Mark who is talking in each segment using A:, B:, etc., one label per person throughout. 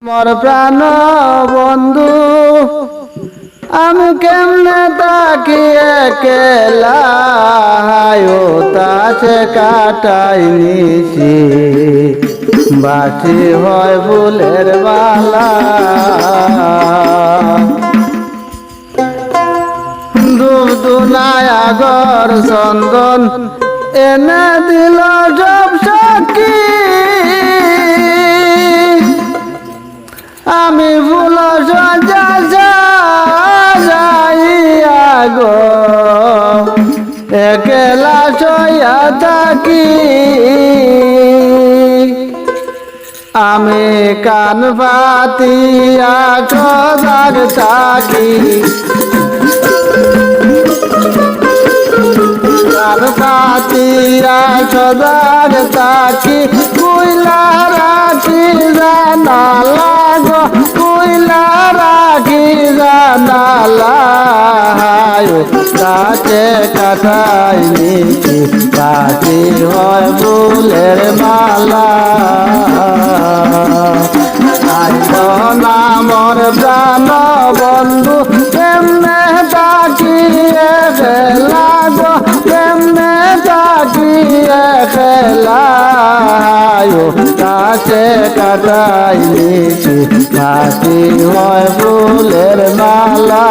A: মোর প্রাণ বন্ধু আমি কেমনে তাকি একলা তাছে কাটাই নিছি বাঁচি হয় ফুলের বালা ধূপ দুনায় আগর চন্দন এনে দিল সব সাক্ষী আমি ফুল সজা যাইয়া গো একলা সইয়া থাকি আমি কান পাতিয়া সজাগ থাকি কান পাতিয়া সজাগ থাকি কুইলা রাখি জানা লাগো কুইলা রাখি জানা কাছে কাটাই নিছি কাটি হয় ফুলের মালা নামর প্রাণ বন্ধু কেমনে তাকিয়ে খেলা গো কেমনে তাকিয়ে খেলা কাছে কাটাই নিছি কাটি হয় ফুলের মালা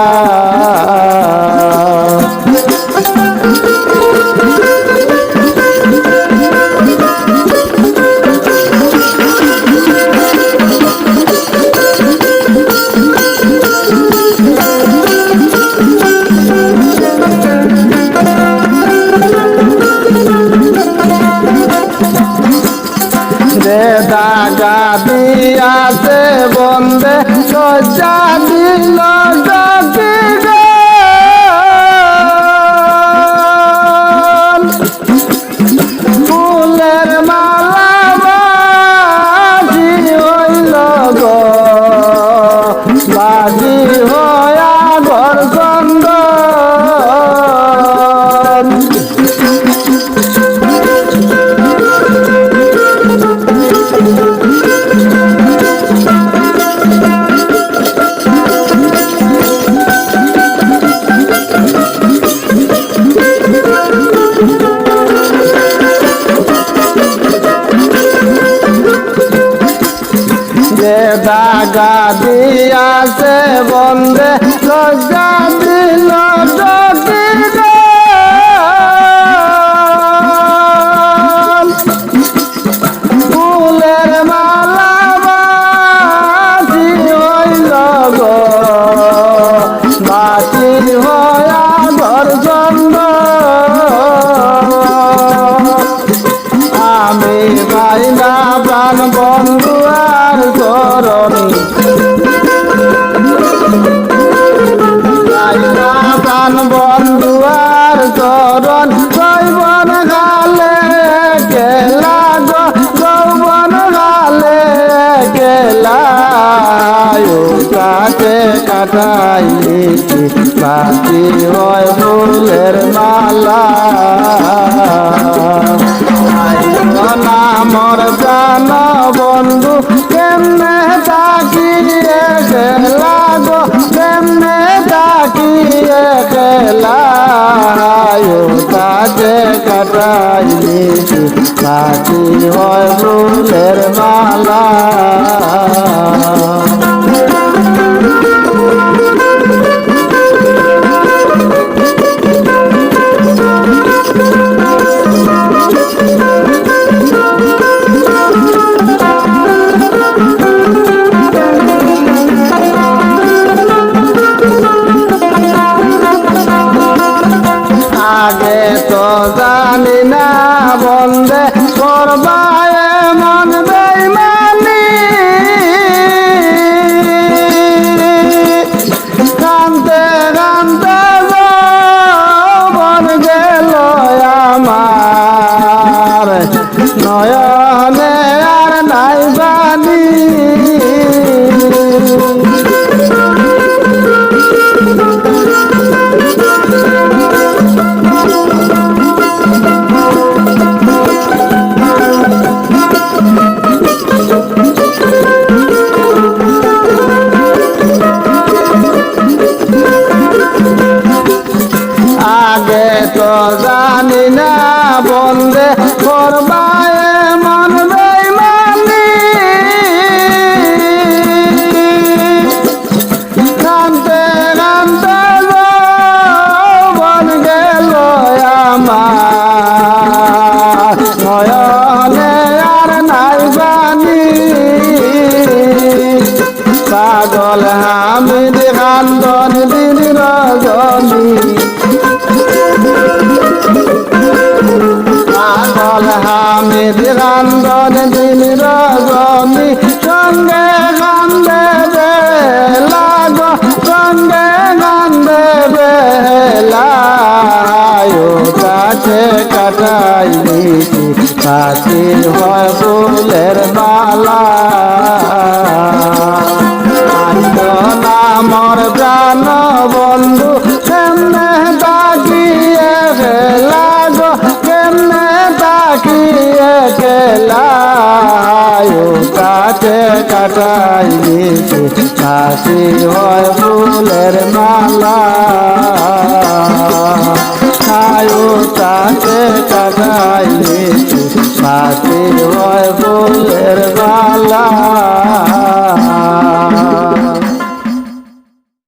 A: দাগা দিয়াছে বন্দে সজ্জা দিল ফুলের মালা বাজি হইল গো বাজি হয়া ঘর চন্দন দাগা দিয়াছে বন্দে লজ্জা দিল ফুলের মালা বাজি হইল গো বাজি হয়া ঘর আমি পাইলা প্রাণ বন্ধু আর চরণী পাইলা প্রাণ বন্ধু আর চরণ যৌবন গালে গেলা গো যৌবন গালে গেলা কাছে কাটাই নিছি বাকি হয় ফুলের মালা নামর প্রাণ বন্ধু কেমনে তাকিয়ে খেলা গো কেমনে তাকিয়ে খেলা কাছে কাটাই নিছি কাটি হয় ফুলের মালা আগে তো জানি না বন্দে করবায় মন পাগল হামিদ কান্দন দিন রজনী পাগল হামিদ কান্দন দিন রজনী সঙ্গে কান্দে বেলা গো সঙ্গে কান্দে বেলা কাছে কাটাইলি কাছে হয় ফুলের মালা নামর প্রাণ বন্ধু কেমনে তাকিয়ে গেলা গো কেমনে তাকিয়ে গেলা কাছে কাটাইলি কাছে হয় ফুলের মালা তাকে কাটাইলি পাখি হয় ফুলের মালা।